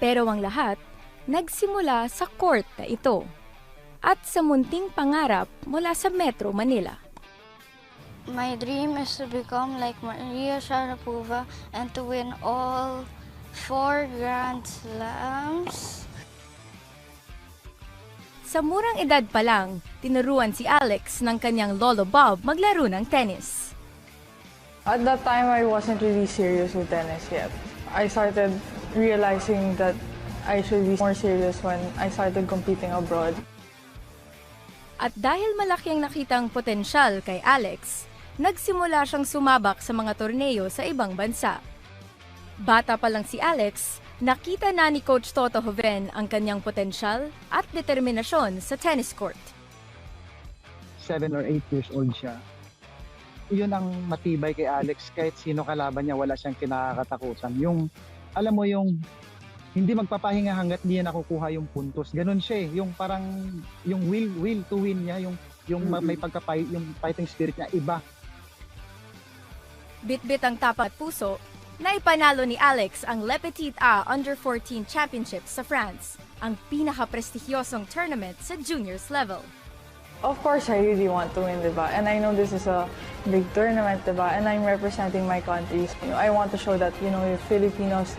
Pero ang lahat, nagsimula sa court na ito at sa munting pangarap mula sa Metro Manila. My dream is to become like Maria Sharapova and to win all 4 Grand Slams. Sa murang edad pa lang, tinuruan si Alex ng kanyang lolo Bob maglaro ng tennis. At that time, I wasn't really serious with tennis yet. I started realizing that I should be more serious when I started competing abroad. At dahil malaki ang nakitang potensyal kay Alex, nagsimula siyang sumabak sa mga torneo sa ibang bansa. Bata pa lang si Alex, nakita na ni Coach Toto Hoven ang kanyang potensyal at determinasyon sa tennis court. 7 or 8 years old siya. Yun ang matibay kay Alex, kahit sino kalaban niya, wala siyang kinakatakutan. Yung, alam mo yung, hindi magpapahinga hanggat di niya nakukuha yung puntos. Ganun siya eh. Yung parang, yung will to win niya, yung may yung fighting spirit niya, iba. Bit-bit ang tapat puso, na ipanalo ni Alex ang Le Petit A Under-14 Championship sa France, ang pinaka-prestigyosong tournament sa juniors level. Of course, I really want to win, diba? And I know this is a big tournament, diba? And I'm representing my country. I want to show that, Filipinos,